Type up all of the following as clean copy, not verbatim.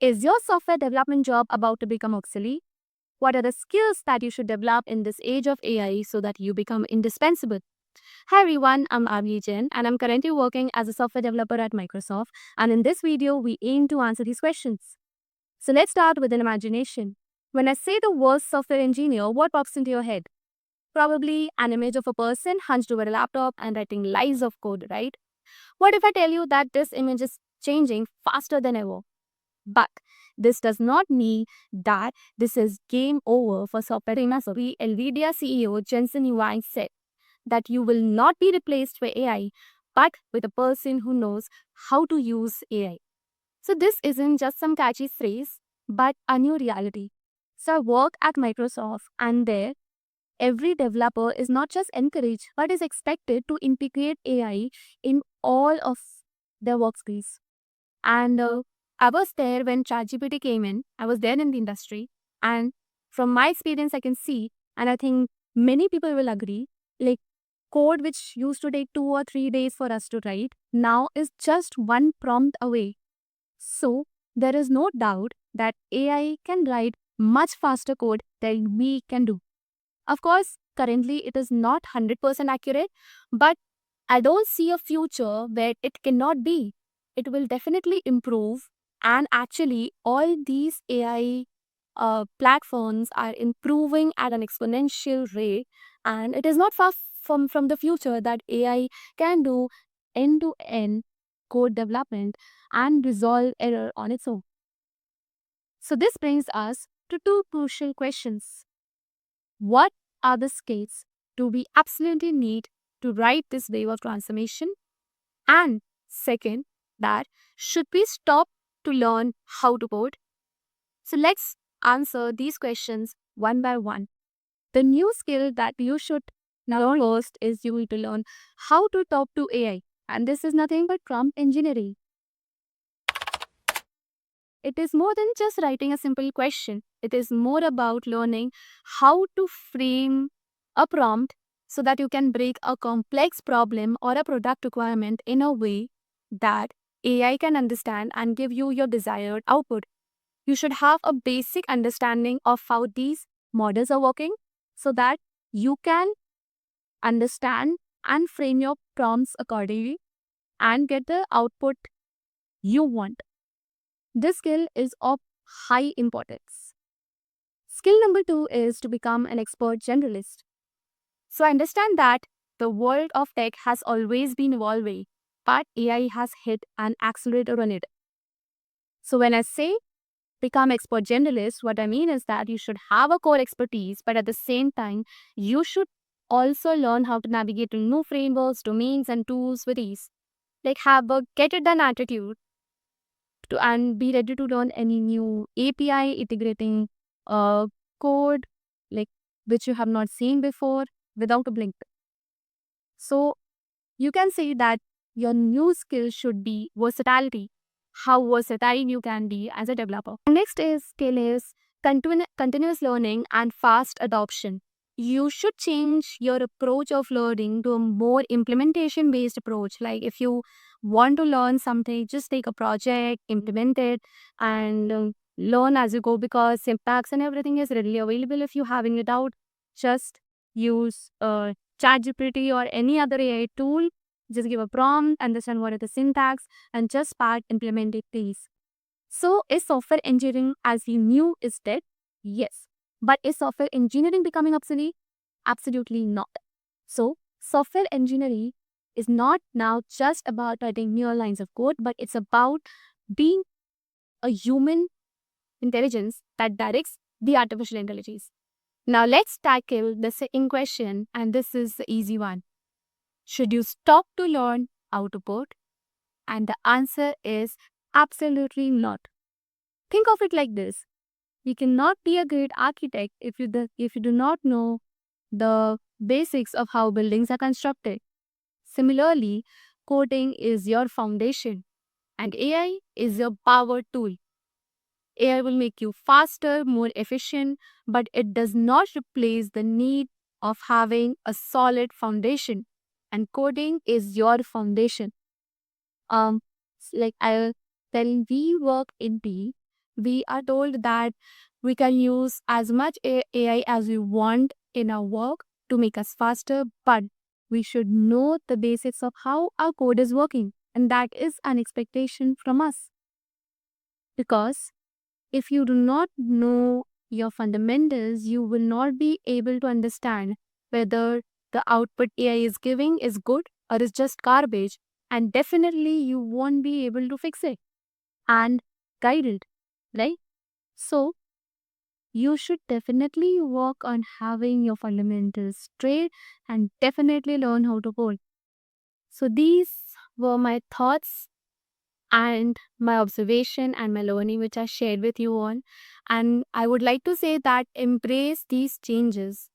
Is your software development job about to become obsolete? What are the skills that you should develop in this age of AI so that you become indispensable? Hi everyone, I'm Abhi Jain and I'm currently working as a software developer at Microsoft. And in this video, we aim to answer these questions. So let's start with an imagination. When I say the word software engineer, what pops into your head? Probably an image of a person hunched over a laptop and writing lines of code, right? What if I tell you that this image is changing faster than ever? But this does not mean that this is game over for software industry. NVIDIA CEO Jensen Huang said that you will not be replaced by AI, but with a person who knows how to use AI. So this isn't just some catchy phrase, but a new reality. So I work at Microsoft, and there, every developer is not just encouraged, but is expected to integrate AI in all of their workspace. And I was there when ChatGPT came in. I was there in the industry. And from my experience, I can see, and I think many people will agree, like code which used to take 2 or 3 days for us to write now is just one prompt away. So there is no doubt that AI can write much faster code than we can do. Of course, currently it is not 100% accurate, but I don't see a future where it cannot be. It will definitely improve, and actually, all these AI platforms are improving at an exponential rate, and it is not far from the future that AI can do end to end code development and resolve error on its own. So, this brings us to two crucial questions. What are the skills do we absolutely need to write this wave of transformation? And second, that should we stop to learn how to code? So let's answer these questions one by one. The new skill that you should now learn first is you need to learn how to talk to AI. And this is nothing but prompt engineering. It is more than just writing a simple question. It is more about learning how to frame a prompt so that you can break a complex problem or a product requirement in a way that AI can understand and give you your desired output. You should have a basic understanding of how these models are working so that you can understand and frame your prompts accordingly and get the output you want. This skill is of high importance. Skill number two is to become an expert generalist. So I understand that the world of tech has always been evolving, but AI has hit an accelerator on it. So when I say become expert generalist, what I mean is that you should have a core expertise, but at the same time, you should also learn how to navigate new frameworks, domains, and tools with ease. Like have a get it done attitude to and be ready to learn any new API integrating code like which you have not seen before without a blink. So you can say that your new skill should be versatility, how versatile you can be as a developer. Next is skill is continuous learning and fast adoption. You should change your approach of learning to a more implementation based approach. Like if you want to learn something, just take a project, implement it, and learn as you go because syntax and everything is readily available. If you having it out, just use ChatGPT or any other AI tool. Just give a prompt, understand what is the syntax, and just start implementing these. So, is software engineering as we knew is dead? Yes. But is software engineering becoming obsolete? Absolutely not. So, software engineering is not now just about writing new lines of code, but it's about being a human intelligence that directs the artificial intelligence. Now, let's tackle the second question, and this is the easy one. Should you stop to learn how to code? And the answer is absolutely not. Think of it like this. You cannot be a great architect if you do not know the basics of how buildings are constructed. Similarly, coding is your foundation and AI is your power tool. AI will make you faster, more efficient, but it does not replace the need of having a solid foundation. And coding is your foundation. Like I when we work in team, we are told that we can use as much AI as we want in our work to make us faster, but we should know the basics of how our code is working. And that is an expectation from us. Because if you do not know your fundamentals, you will not be able to understand whether the output AI is giving is good or is just garbage. And definitely you won't be able to fix it and guide it, right? So you should definitely work on having your fundamentals straight and definitely learn how to code. So these were my thoughts and my observation and my learning which I shared with you on. And I would like to say that embrace these changes.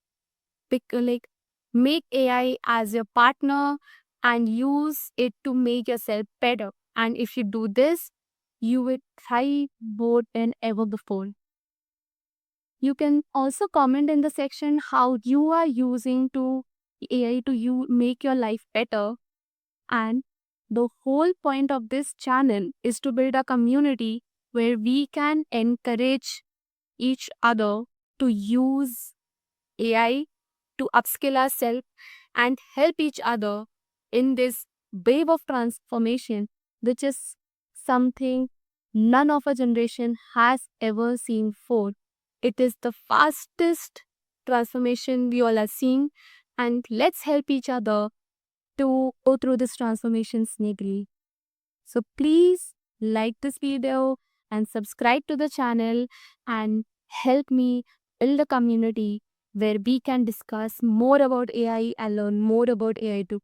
Like make AI as your partner and use it to make yourself better. And if you do this, you will thrive more than ever before. You can also comment in the section how you are using to AI to make your life better. And the whole point of this channel is to build a community where we can encourage each other to use AI to upskill ourselves and help each other in this wave of transformation, which is something none of our generation has ever seen before. It is the fastest transformation we all are seeing, and let's help each other to go through this transformation smoothly. So please like this video and subscribe to the channel and help me build a community where we can discuss more about AI and learn more about AI too.